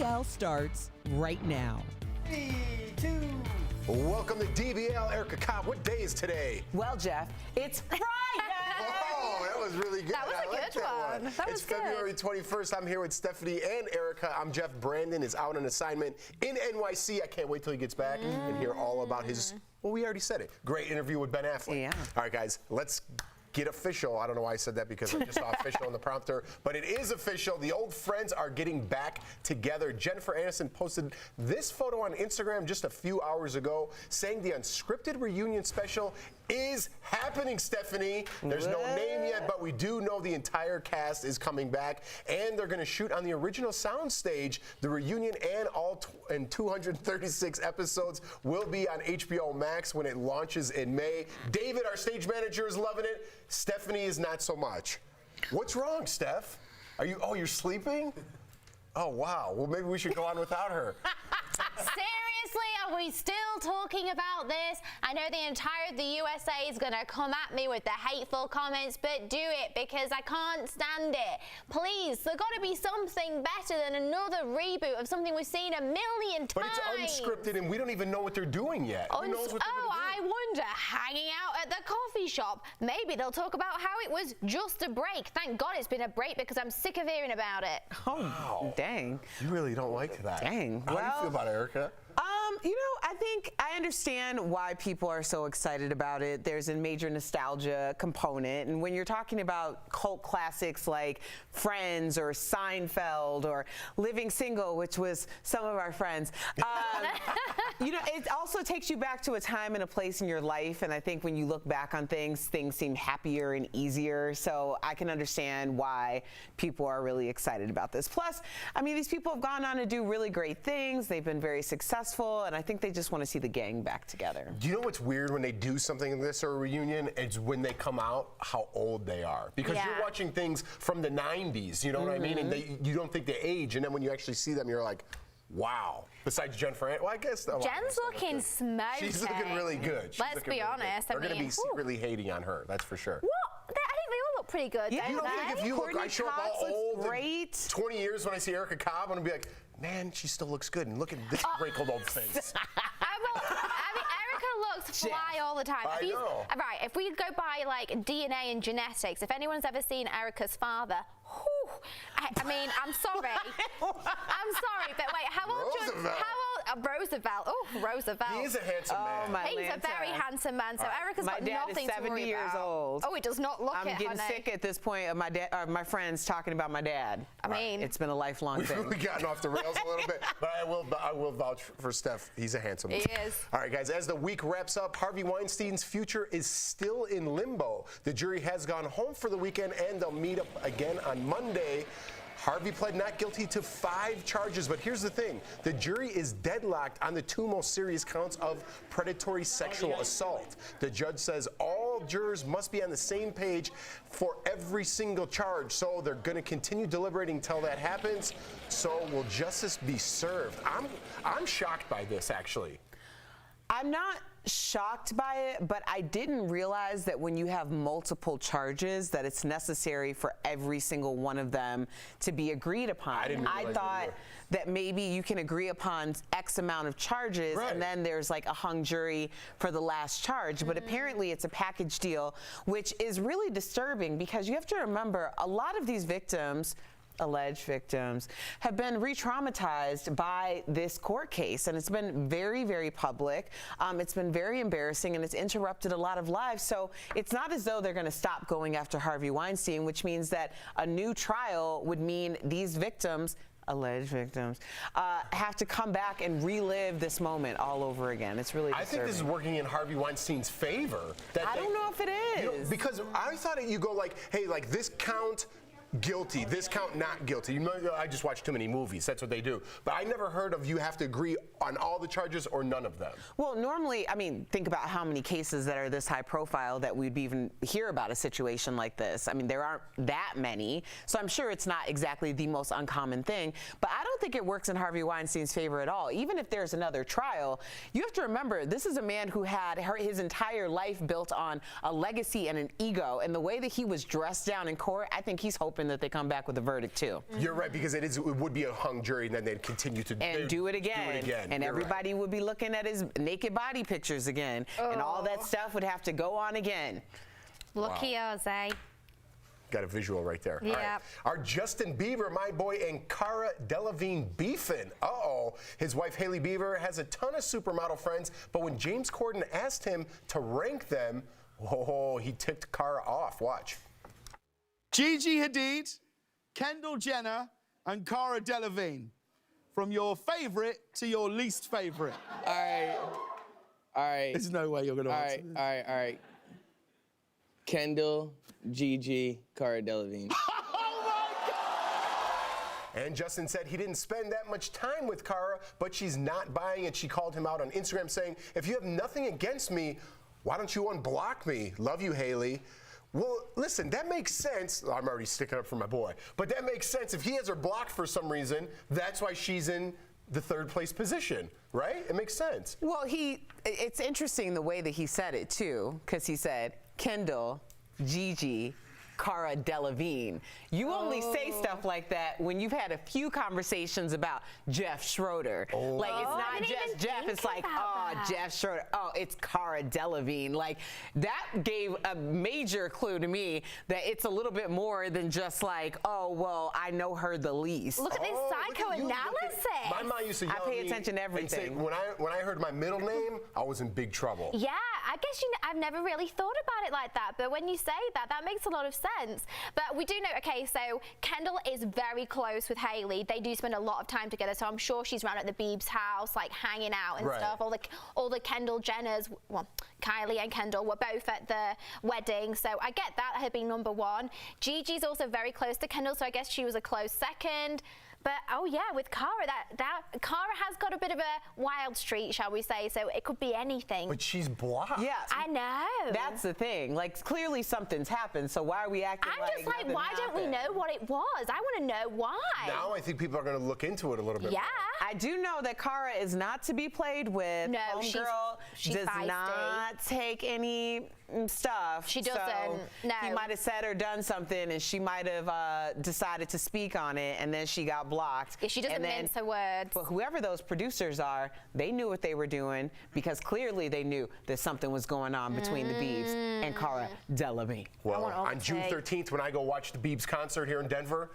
DBL starts right now. 3, 2. Welcome to DBL. Erica Cobb, what day is today? Well, Jeff, it's Friday! Oh, that was really good. That was a good one. That was good. It's February 21st. I'm here with Stephanie and Erica. I'm Jeff. Brandon is out on assignment in NYC. I can't wait till he gets back and hear all about his, well, we already said it. Great interview with Ben Affleck. Yeah. All right, guys, let's get official. I don't know why I said that because I just saw official on the prompter, but it is official. The old friends are getting back together. Jennifer Aniston posted this photo on Instagram just a few hours ago saying the unscripted reunion special is happening, Stephanie. There's no name yet, but we do know the entire cast is coming back, and they're going to shoot on the original soundstage. The reunion and all 236 episodes will be on HBO Max when it launches in May. David, our stage manager, is loving it. Stephanie is not so much. What's wrong, Steph? Are you? Oh, you're sleeping? Oh, wow. Well, maybe we should go on without her. Seriously, are we still talking about this? I know the entire the USA is going to come at me with the hateful comments, but do it because I can't stand it. Please, there's got to be something better than another reboot of something we've seen a million times. But it's unscripted, and we don't even know what they're doing yet. Who knows what they're gonna do? I wonder, hanging out at the coffee shop, maybe they'll talk about how it was just a break. Thank God it's been a break because I'm sick of hearing about it. Oh, wow. Dang. You really don't like that. Dang. How do you feel about it, Erica? You know, I think I understand why people are so excited about it. There's a major nostalgia component. And when you're talking about cult classics like Friends or Seinfeld or Living Single, which was some of our friends, you know, it also takes you back to a time and a place in your life. And I think when you look back on things seem happier and easier. So I can understand why people are really excited about this. Plus, I mean, these people have gone on to do really great things. They've been very successful. And I think they just want to see the gang back together. Do you know what's weird when they do something like this or a reunion? It's when they come out, how old they are. Because you're watching things from the 90s, you know what I mean? And you don't think they age. And then when you actually see them, you're like, wow. Besides Jennifer Aniston, well, I guess Jen's looking smoking. She's looking really good. Let's be honest. They're going to be secretly hating on her, that's for sure. What? I think they all look pretty good. Yeah, you don't think if you look, I show up all old, great. 20 years when I see Erica Cobb, I'm going to be like, man, she still looks good. And look at this wrinkled old face. Erica looks fly all the time. I know. Right, if we go by like DNA and genetics, if anyone's ever seen Erica's father, whew, I mean, I'm sorry. I'm sorry, but wait, how old? Roosevelt. Oh, Roosevelt. He is a handsome man. He's a very handsome man. So Erica's got nothing to worry about. My dad is 70 years old. Oh, he does not look it, I'm getting sick at this point of my dad, my friends talking about my dad. I mean, it's been a lifelong thing. We've really gotten off the rails a little bit, but I will vouch for Steph. He's a handsome man. He is. All right, guys, as the week wraps up, Harvey Weinstein's future is still in limbo. The jury has gone home for the weekend, and they'll meet up again on Monday. Harvey pled not guilty to 5 charges, but here's the thing. The jury is deadlocked on the 2 most serious counts of predatory sexual assault. The judge says all jurors must be on the same page for every single charge, so they're going to continue deliberating until that happens. So will justice be served? I'm shocked by this, actually. I'm not shocked by it, but I didn't realize that when you have multiple charges that it's necessary for every single one of them to be agreed upon. I thought that maybe you can agree upon X amount of charges and then there's like a hung jury for the last charge. But apparently it's a package deal, which is really disturbing because you have to remember a lot of these victims, alleged victims, have been re-traumatized by this court case, and it's been very, very public. It's been very embarrassing, and it's interrupted a lot of lives. So it's not as though they're going to stop going after Harvey Weinstein, which means that a new trial would mean these victims, alleged victims, have to come back and relive this moment all over again. It's really disturbing. I think this is working in Harvey Weinstein's favor. I don't know if it is. You know, because I thought you go like, hey, like this count, guilty, this count not guilty. You know, I just watch too many movies. That's what they do. But I never heard of you have to agree on all the charges or none of them. Well, normally, I mean, think about how many cases that are this high profile that we'd even hear about a situation like this. I mean, there aren't that many. So I'm sure it's not exactly the most uncommon thing. But I don't think it works in Harvey Weinstein's favor at all. Even if there's another trial, you have to remember, this is a man who had his entire life built on a legacy and an ego. And the way that he was dressed down in court, I think he's hoping hoping that they come back with a verdict too. You're right, because it would be a hung jury, and then they'd continue to do it again. And You're everybody would be looking at his naked body pictures again. And all that stuff would have to go on again. Lucky us, eh? Got a visual right there. Yeah. All right. Our Justin Bieber, my boy, and Cara Delevingne beefing. Uh-oh. His wife, Hailey Bieber, has a ton of supermodel friends, but when James Corden asked him to rank them, he ticked Cara off. Watch. Gigi Hadid, Kendall Jenner, and Cara Delevingne. From your favorite to your least favorite. All right. There's no way you're going to answer this. All right. Kendall, Gigi, Cara Delevingne. And Justin said he didn't spend that much time with Cara, but she's not buying it. She called him out on Instagram saying, if you have nothing against me, why don't you unblock me? Love you, Hailey. Well, listen, that makes sense. I'm already sticking up for my boy. But that makes sense. If he has her blocked for some reason, that's why she's in the third place position, right? It makes sense. Well, it's interesting the way that he said it too, because he said, Kendall, Gigi, Cara Delevingne. You only say stuff like that when you've had a few conversations about Jeff Schroeder. Like, it's not just Jeff, it's like, Jeff Schroeder. Oh, it's Cara Delevingne. Like, that gave a major clue to me that it's a little bit more than just like, oh, well, I know her the least. Look at this psychoanalysis. My mom used to yell I pay at me attention to and say, everything. when I heard my middle name, I was in big trouble. Yeah, I guess I've never really thought about it like that, but when you say that, that makes a lot of sense. But we do know, okay, so Kendall is very close with Hailey. They do spend a lot of time together, so I'm sure she's around at the Biebs' house, like hanging out and stuff. All the Kendall Jenners, well, Kylie and Kendall were both at the wedding, so I get that had been number one. Gigi's also very close to Kendall, so I guess she was a close second. But oh yeah, with Cara, Cara has got a bit of a wild streak, shall we say? So it could be anything. But she's blocked. Yeah, I know. That's the thing. Like, clearly something's happened. So why are we acting I'm just like, nothing why don't we happened? know what it was? I want to know why. Now I think people are going to look into it a little bit. Yeah. I do know that Cara is not to be played with. No, Homegirl she's does feisty. not take any stuff. She doesn't. So No. He might have said or done something, and she might have decided to speak on it, and then she got blocked. Yeah, she doesn't mince her words. But whoever those producers are, they knew what they were doing, because clearly they knew that something was going on between the Biebs and Cara Delevingne. Well, on June 13th, when I go watch the Biebs concert here in Denver,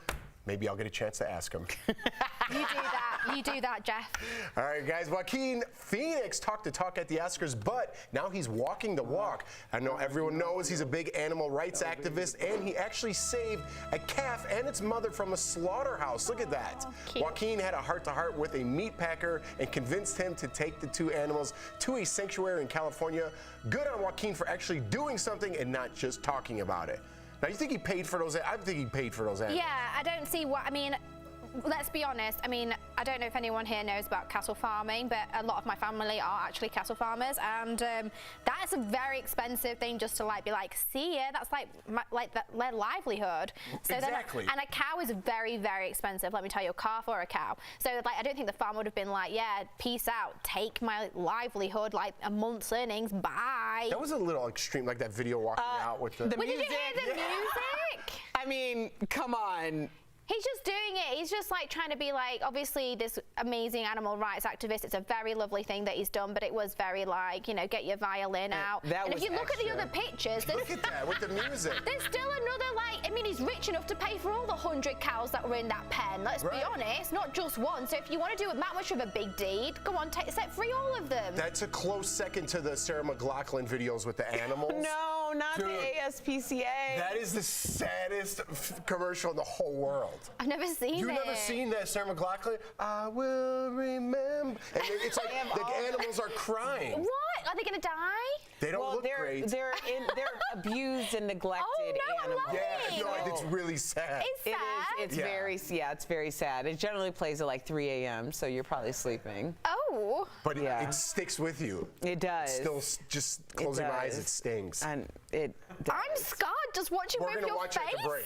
maybe I'll get a chance to ask him. You do that. You do that, Jeff. All right, guys. Joaquin Phoenix talked the talk at the Oscars, but now he's walking the walk. I know everyone knows he's a big animal rights activist, and he actually saved a calf and its mother from a slaughterhouse. Look at that. Joaquin had a heart-to-heart with a meat packer and convinced him to take the two animals to a sanctuary in California. Good on Joaquin for actually doing something and not just talking about it. Now, you think he paid for those? I think he paid for those animals. Yeah, I don't see what, I mean, let's be honest. I mean, I don't know if anyone here knows about cattle farming, but a lot of my family are actually cattle farmers, and that is a very expensive thing just to be like, see ya. That's their livelihood. So exactly. And a cow is very, very expensive. Let me tell you, a calf or a cow. So I don't think the farmer would have been like, yeah, peace out, take my livelihood, like a month's earnings, bye. That was a little extreme, like that video walking out with the. Did you hear the music? I mean, come on. He's just doing it. He's just trying to be obviously this amazing animal rights activist. It's a very lovely thing that he's done, but it was very get your violin out. And if you look at the other pictures, look at that with the music. There's still another I mean, he's rich enough to pay for all the 100 cows that were in that pen. Let's be honest, not just one. So if you want to do that much of a big deed, go on, set free all of them. That's a close second to the Sarah McLachlan videos with the animals. No, not Dude, the ASPCA. That is the saddest commercial in the whole world. I've never seen it. You've never seen that Sarah McLachlan? I will remember. And it's like the animals are crying. What? Are they going to die? They don't look great. They're abused and neglected animals. Yeah, no, it's really sad. It's sad. It's very sad. It generally plays at 3 a.m., so you're probably sleeping. Oh. But it sticks with you. It does. Still, just closing my eyes, it stings. And it does. I'm scarred just watching both your faces. We're going to watch it at the break.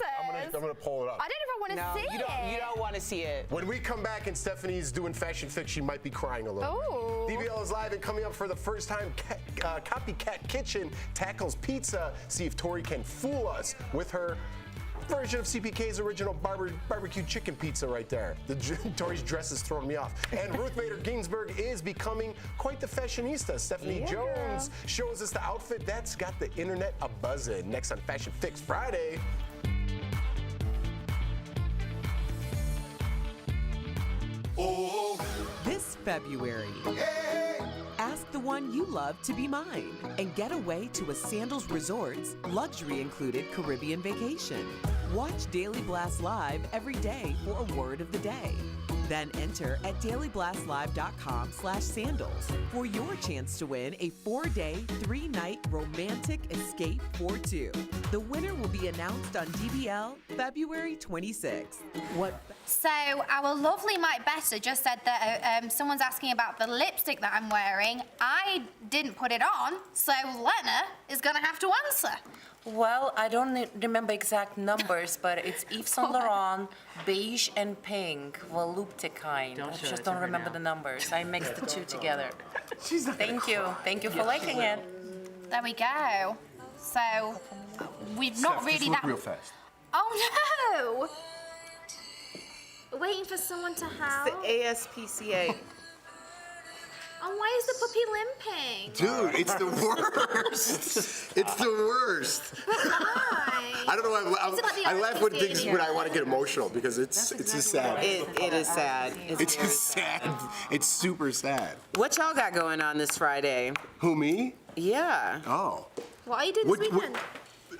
I'm going to pull it up. I don't know if I want to see it. You don't want to see it. When we come back and Stephanie's doing Fashion Fix, she might be crying a little. Oh. DBL is live, and coming up for the first time, Copycat Kitchen tackles pizza. See if Tori can fool us with her version of CPK's original barbecue chicken pizza right there. Tori's dress is throwing me off. And Ruth Bader Ginsburg is becoming quite the fashionista. Stephanie Jones shows us the outfit that's got the internet a-buzzing. Next on Fashion Fix Friday. This February, ask the one you love to be mine and get away to a Sandals Resorts luxury included Caribbean vacation. Watch Daily Blast Live every day for a word of the day. Then enter at dailyblastlive.com/sandals for your chance to win a 4-day, 3-night romantic escape for two. The winner will be announced on DBL February 26th. So our lovely Mike Better just said that someone's asking about the lipstick that I'm wearing. I didn't put it on, so Lena is gonna have to answer. Well, I don't remember exact numbers, but it's Yves Saint Laurent, beige and pink, voluptic kind. I just don't remember the numbers. I mixed the two together. Thank you. Thank you for liking it. There we go. So we've not really look real fast. Oh no! Waiting for someone to help. It's the ASPCA. Oh, why is the puppy limping? Dude, it's the worst. It's the worst. Why? I don't know. I laugh when things when I want to get emotional because it's just sad. It is sad. It's just sad. It's super sad. What y'all got going on this Friday? Who, me? Yeah. Oh. What are you doing this weekend?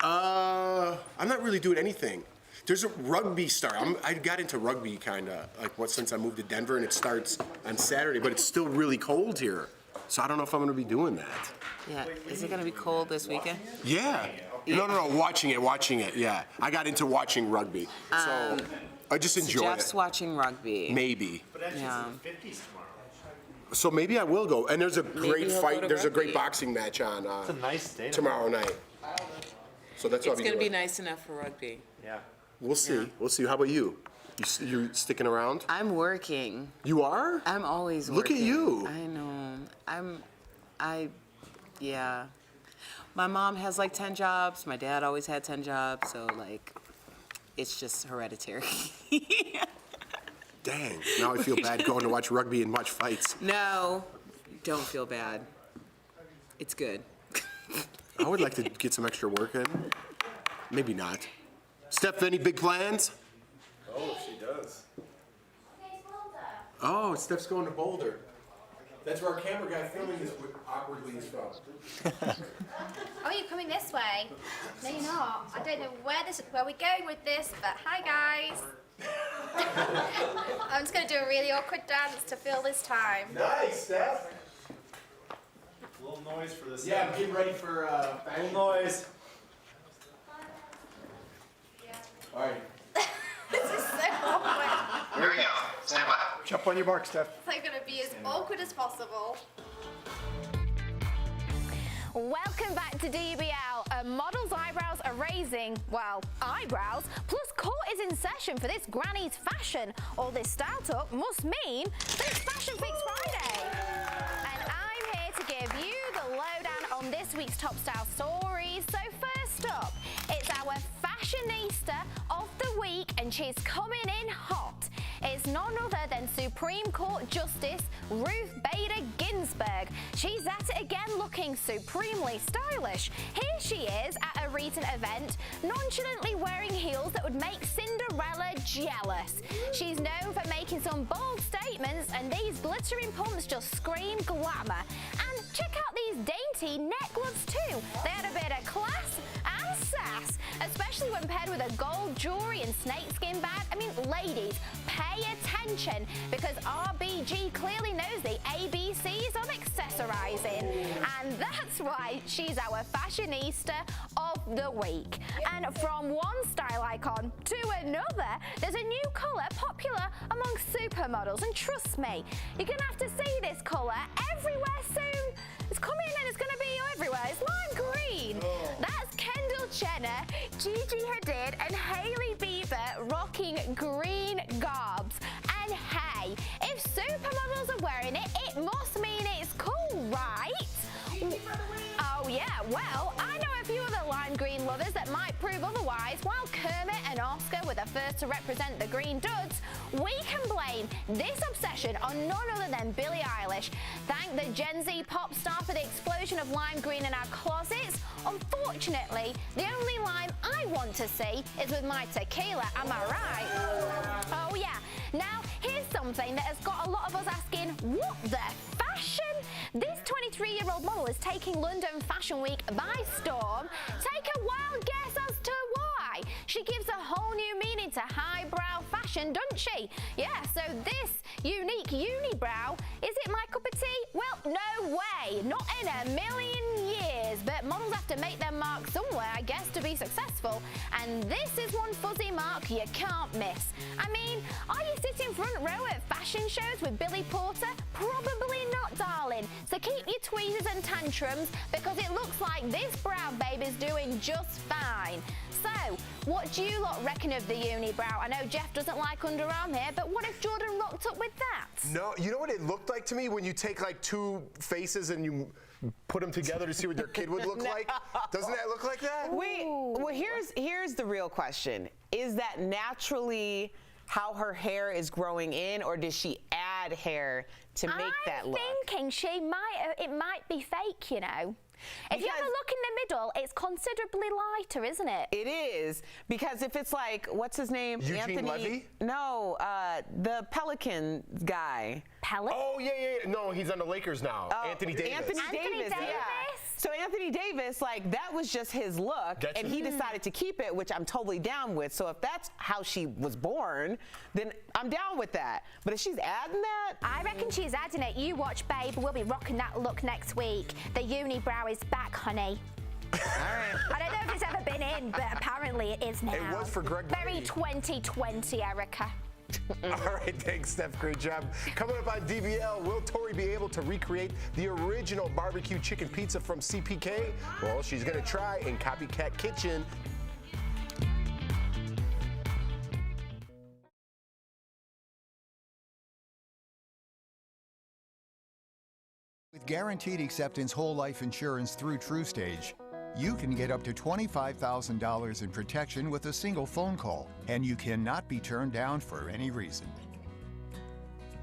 I'm not really doing anything. There's a rugby start. I got into rugby kind of since I moved to Denver, and it starts on Saturday, but it's still really cold here. So I don't know if I'm going to be doing that. Yeah. Is it going to be cold this weekend? Yeah. No. Watching it. Yeah. I got into watching rugby. So I just enjoy Jeff's it. watching rugby. Maybe. Yeah. So maybe I will go. And there's a great he'll fight. go to There's a great rugby. boxing match on It's a nice day tomorrow night. So that's what It's I'll going to be doing. nice enough for rugby. Yeah. We'll see. Yeah. We'll see. How about you? You sticking around? I'm working. You are? I'm always Look working. at you. I know. Yeah. My mom has like 10 jobs. My dad always had 10 jobs. So like, it's just hereditary. Dang. Now I feel bad going to watch rugby and watch fights. No, don't feel bad. It's good. I would like to get some extra work in. Maybe not. Steph, any big plans? Oh, she does. Oh, Steph's going to Boulder. That's where our camera guy filming this awkwardly is from. Oh, you're coming this way? No, you're not. I don't know where we're going with this, but hi guys. I'm just gonna do a really awkward dance to fill this time. Nice, Steph. A little noise for this. Yeah, I'm getting ready for A fashion. little noise. All right. This is so awkward. Here we go. Stand by. Jump on your mark, Steph. It's gonna be as awkward as possible. Welcome back to DBL. A model's eyebrows are raising, well, eyebrows, plus court is in session for this granny's fashion. All this style talk must mean that it's Fashion Fix Friday. And I'm here to give you the lowdown on this week's top style stories. So first up, it's our fashionista of the week, and she's coming in hot. It's none other than Supreme Court Justice Ruth Bader Ginsburg. She's at it again looking supremely stylish. Here she is at a recent event, nonchalantly wearing heels that would make Cinderella jealous. She's known for making some bold statements, and these glittering pumps just scream glamour. And check out these dainty neck gloves too. They had a bit of class and sass, especially when paired with a gold jewelry and snakeskin bag. I mean, ladies, pay attention, because RBG clearly knows the ABCs of accessorizing. And that's why she's our fashionista of the week. And from one style icon to another, there's a new colour popular among supermodels. And trust me, you're gonna have to see this colour everywhere soon. It's coming and it's gonna be everywhere. It's lime green. That's Kendall Jenner, Gigi Hadid, and Hailey Bieber rocking green garbs. And hey, if supermodels are wearing it, it must mean it's cool, right? Oh yeah, well, I know a few other lime green lovers that that might prove otherwise, while Kermit and Oscar were the first to represent the Green Duds, we can blame this obsession on none other than Billie Eilish. Thank the Gen Z pop star for the explosion of lime green in our closets. Unfortunately, the only lime I want to see is with my tequila, am I right? Oh yeah. Now, here's something that has got a lot of us asking, what the fashion? This 23-year-old model is taking London Fashion Week by storm. Take a wild guess as to why. She gives a whole new meaning to highbrow fashion, doesn't she? Yeah, so this unique unibrow, is it my cup of tea? Well, no way, not in a million years. But models have to make their mark somewhere, I guess, to be successful. And this is one fuzzy mark you can't miss. I mean, are you sitting front row at fashion shows with Billy Porter? Probably not, darling. So keep your tweezers and tantrums, because it looks like this brow baby's doing just fine. So, what do you lot reckon of the unibrow? I know Jeff doesn't like underarm hair, but what if Jordan rocked up with that? No, you know what it looked like to me when you take like two faces and you put them together to see what their kid would look like? Doesn't that look like that? Well, here's the real question. Is that naturally how her hair is growing in, or does she add hair to make that look? I'm thinking it might be fake, you know. If you have a look in the middle, it's considerably lighter, isn't it? It is, because if it's like, what's his name? Eugene Anthony Levy? No, the Pelican guy. Pelican? Oh, yeah. No, he's on the Lakers now. Anthony Davis. Anthony Davis, yeah. So Anthony Davis, like, that was just his look, and he decided to keep it, which I'm totally down with. So if that's how she was born, then I'm down with that. But if she's adding that, I reckon she's adding it. You watch, babe. We'll be rocking that look next week. The unibrow is back, honey. all right. I don't know if it's ever been in, but apparently it is now. It was for Greg Very Brady. 2020, Erica. All right, thanks, Steph. Great job. Coming up on DBL, will Tori be able to recreate the original barbecue chicken pizza from CPK? Well, she's going to try in Copycat Kitchen. With guaranteed acceptance whole life insurance through TrueStage, you can get up to $25,000 in protection with a single phone call, and you cannot be turned down for any reason.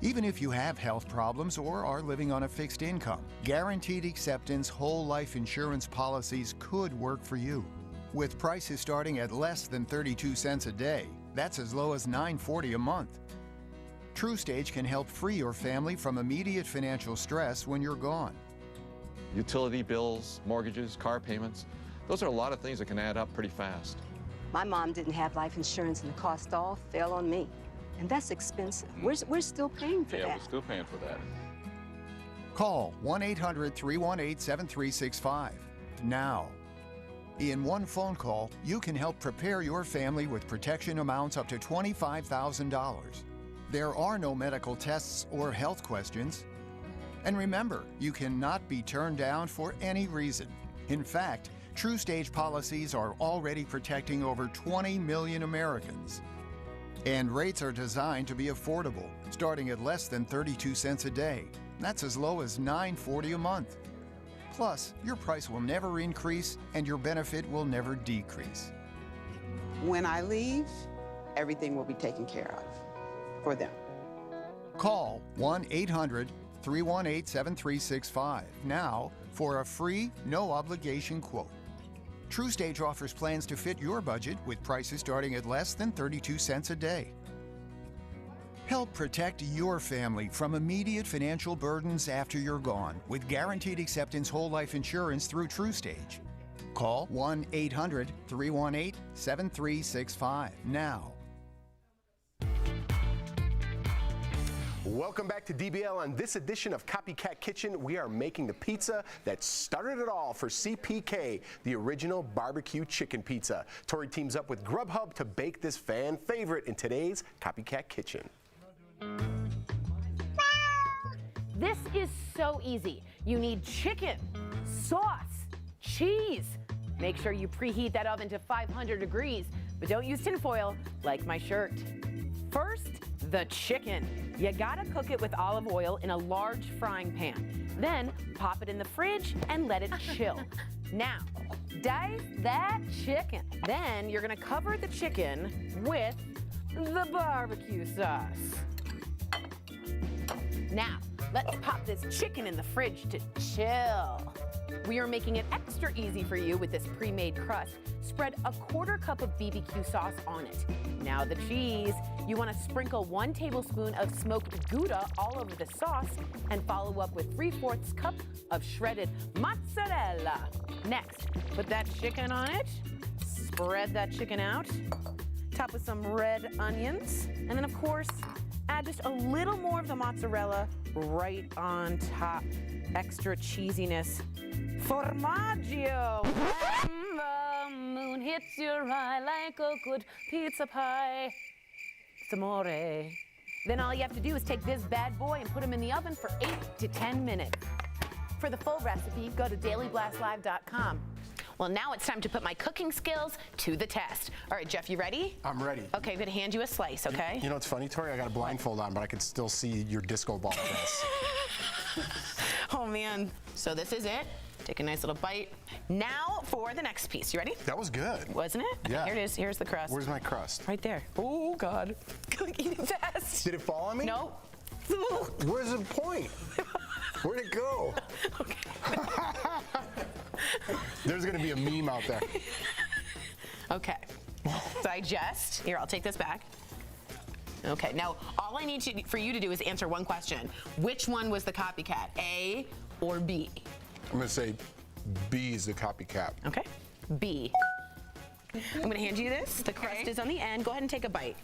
Even if you have health problems or are living on a fixed income, guaranteed acceptance whole life insurance policies could work for you. With prices starting at less than 32 cents a day, that's as low as $9.40 a month. TrueStage can help free your family from immediate financial stress when you're gone. Utility bills, mortgages, car payments, those are a lot of things that can add up pretty fast. My mom didn't have life insurance, and the cost all fell on me. And that's expensive. We're still paying for that. Yeah, we're still paying for that. Call 1-800-318-7365 now. In one phone call, you can help prepare your family with protection amounts up to $25,000. There are no medical tests or health questions. And remember, you cannot be turned down for any reason. In fact, TrueStage policies are already protecting over 20 million Americans. And rates are designed to be affordable, starting at less than 32 cents a day. That's as low as $9.40 a month. Plus, your price will never increase and your benefit will never decrease. When I leave, everything will be taken care of for them. Call 1-800-318-7365 now for a free, no-obligation quote. TrueStage offers plans to fit your budget with prices starting at less than 32 cents a day. Help protect your family from immediate financial burdens after you're gone with guaranteed acceptance whole life insurance through TrueStage. Call 1-800-318-7365 now. Welcome back to DBL. On this edition of Copycat Kitchen, we are making the pizza that started it all for CPK, the original barbecue chicken pizza. Tori teams up with Grubhub to bake this fan favorite in today's Copycat Kitchen. This is so easy. You need chicken, sauce, cheese. Make sure you preheat that oven to 500 degrees, but don't use tinfoil like my shirt. First, the chicken. You gotta cook it with olive oil in a large frying pan. Then pop it in the fridge and let it chill. Now, Dice that chicken. Then you're gonna cover the chicken with the barbecue sauce. Now, let's pop this chicken in the fridge to chill. We are making it extra easy for you with this pre-made crust. Spread a 1/4 cup of BBQ sauce on it. Now the cheese. You want to sprinkle 1 tablespoon of smoked Gouda all over the sauce and follow up with 3/4 cup of shredded mozzarella. Next, put that chicken on it. Spread that chicken out. Top with some red onions. And then, of course, add just a little more of the mozzarella right on top. Extra cheesiness. Formaggio. When the moon hits your eye like a good pizza pie. It's amore. Then all you have to do is take this bad boy and put him in the oven for 8 to 10 minutes. For the full recipe, go to dailyblastlive.com. Well, now it's time to put my cooking skills to the test. All right, Jeff, you ready? I'm ready. Okay, I'm gonna hand you a slice, okay? You know what's funny, Tori? I got a blindfold on, but I can still see your disco ball dress. Oh, man. So this is it. Take a nice little bite. Now for the next piece. You ready? That was good. Wasn't it? Yeah. Here it is. Here's the crust. Where's my crust? Right there. Oh, God. Eating fast. Did it fall on me? No. Where's the point? Where'd it go? There's gonna be a meme out there. Okay. Digest. Here, I'll take this back. Okay, now all I need for you to do is answer one question. Which one was the copycat, A or B? I'm gonna say B is the copycat. Okay, B. I'm gonna hand you this. The crust is on the end. Go ahead and take a bite.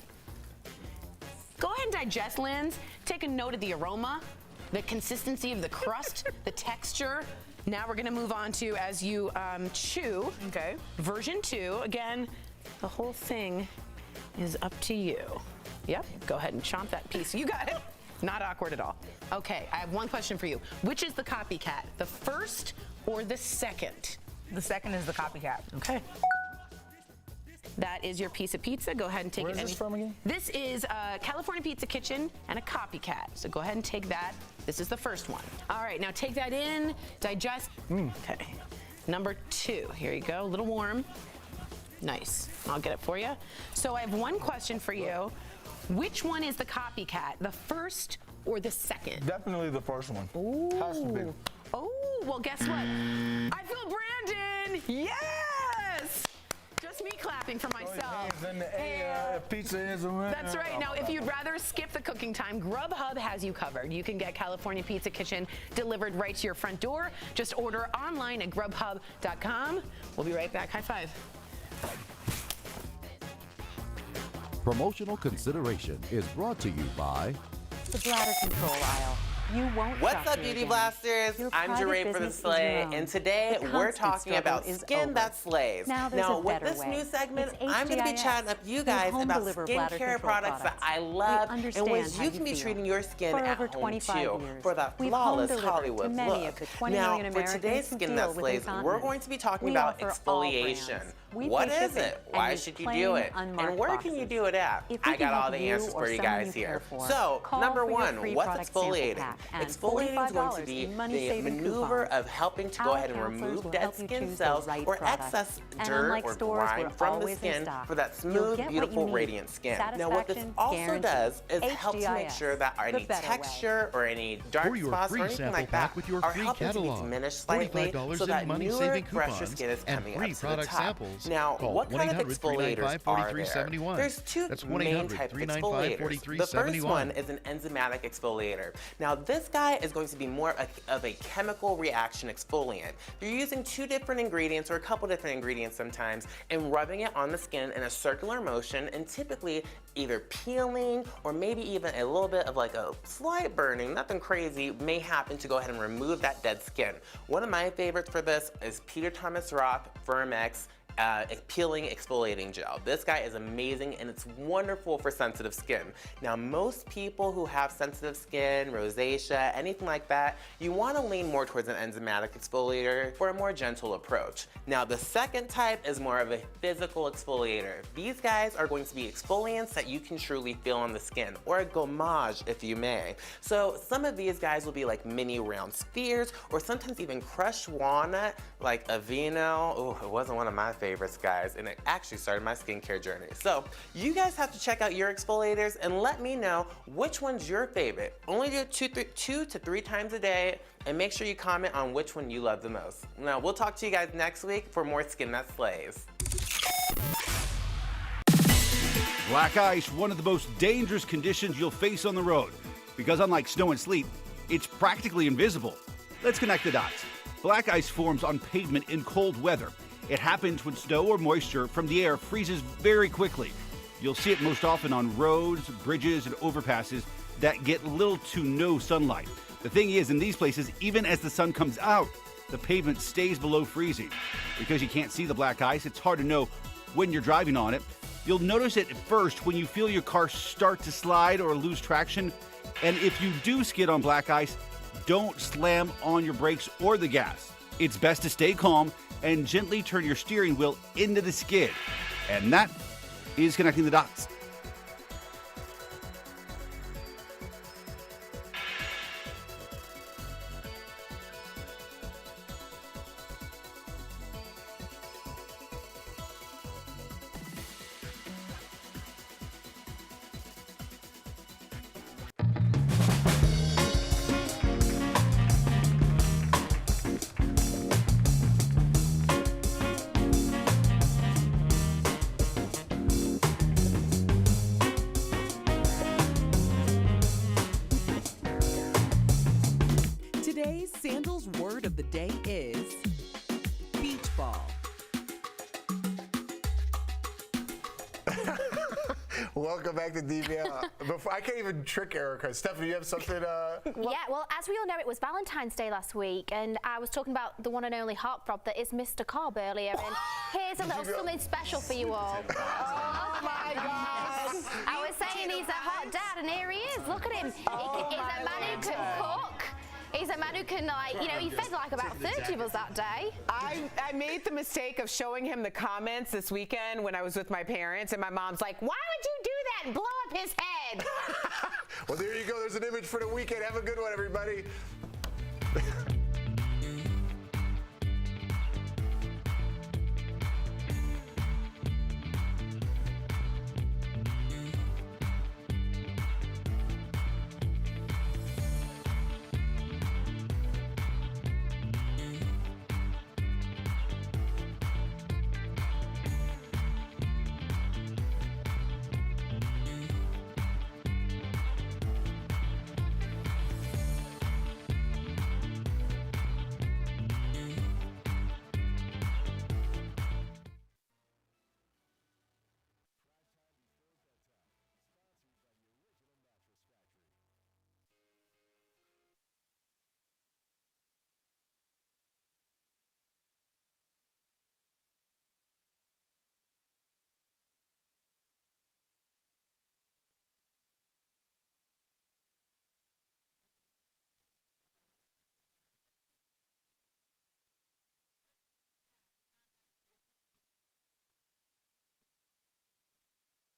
Go ahead and digest, Linz. Take a note of the aroma, the consistency of the crust, the texture. Now we're gonna move on to, as you chew, okay, version 2. Again, the whole thing is up to you. Yep, go ahead and chomp that piece. You got it. Not awkward at all. Okay, I have one question for you. Which is the copycat, the first or the second? The second is the copycat. Okay. That is your piece of pizza. Go ahead and take it. Where is this from again? This is California Pizza Kitchen and a copycat. So go ahead and take that. This is the first one. All right, now take that in, digest. Okay. Number 2, here you go, a little warm. Nice, I'll get it for you. So I have one question for you. Which one is the copycat, the first or the second? Definitely the first one. Ooh. Has to be. Oh, well, guess what? I feel Brandon. Yes! Just me clapping for myself. Hands in the air, pizza is around. That's right. Now, if you'd rather skip the cooking time, Grubhub has you covered. You can get California Pizza Kitchen delivered right to your front door. Just order online at grubhub.com. We'll be right back. High five. Promotional consideration is brought to you by the bladder control aisle. You won't. What's up, Beauty Blasters? I'm Jeray for the Slay, and today we're talking about skin that slays. Now, with this new segment, I'm going to be chatting up you guys about skincare products that I love and ways you can be treating your skin at home too for that flawless Hollywood look. Now, for today's Skin That Slays, we're going to be talking about exfoliation. What is it? Why should you do it? And where can you do it at? I got all the answers for you guys here. So, number 1, what's exfoliating? Exfoliating is going to be the maneuver of helping to go ahead and remove dead skin cells or excess dirt or grime from the skin for that smooth, beautiful, radiant skin. Now, what this also does is help to make sure that any texture or any dark spots or anything like that are helping to be diminished slightly so that newer, fresher skin is coming up to the top. Now, what kind of exfoliators are there? There's 2 main types of exfoliators. The first one is an enzymatic exfoliator. Now, this guy is going to be more of a chemical reaction exfoliant. You're using 2 different ingredients or a couple different ingredients sometimes and rubbing it on the skin in a circular motion and typically either peeling or maybe even a little bit of like a slight burning, nothing crazy, may happen to go ahead and remove that dead skin. One of my favorites for this is Peter Thomas Roth Firmex peeling exfoliating gel. This guy is amazing and it's wonderful for sensitive skin. Now, most people who have sensitive skin, rosacea, anything like that, you want to lean more towards an enzymatic exfoliator for a more gentle approach. Now, the second type is more of a physical exfoliator. These guys are going to be exfoliants that you can truly feel on the skin, or a gommage if you may. So some of these guys will be like mini round spheres, or sometimes even crushed walnut, like Aveeno. Oh, it wasn't one of my favorites, guys, and it actually started my skincare journey. So you guys have to check out your exfoliators and let me know which one's your favorite. Only do it 2 to 3 times a day, and make sure you comment on which one you love the most. Now, we'll talk to you guys next week for more Skin That Slays. Black ice, one of the most dangerous conditions you'll face on the road, because unlike snow and sleet, it's practically invisible. Let's connect the dots. Black ice forms on pavement in cold weather. It happens when snow or moisture from the air freezes very quickly. You'll see it most often on roads, bridges, and overpasses that get little to no sunlight. The thing is, in these places, even as the sun comes out, the pavement stays below freezing. Because you can't see the black ice, it's hard to know when you're driving on it. You'll notice it at first when you feel your car start to slide or lose traction. And if you do skid on black ice, don't slam on your brakes or the gas. It's best to stay calm and gently turn your steering wheel into the skid. And that is connecting the dots. Today's Sandals word of the day is beach ball. Welcome back to DBL. Before, I can't even trick Erica. Stephanie, you have something? Yeah, well, as we all know, it was Valentine's Day last week, and I was talking about the one and only heartthrob that is Mr. Cobb earlier, and here's a little something special for you all. Oh my gosh! I was saying he's a hot dad, and here he is. Look at him. He's a man who can cook. He's a man who can, like, you know, he fed like about 30 of us that day. I made the mistake of showing him the comments this weekend when I was with my parents, and my mom's like, why would you do that and blow up his head? Well, there you go. There's an image for the weekend. Have a good one, everybody.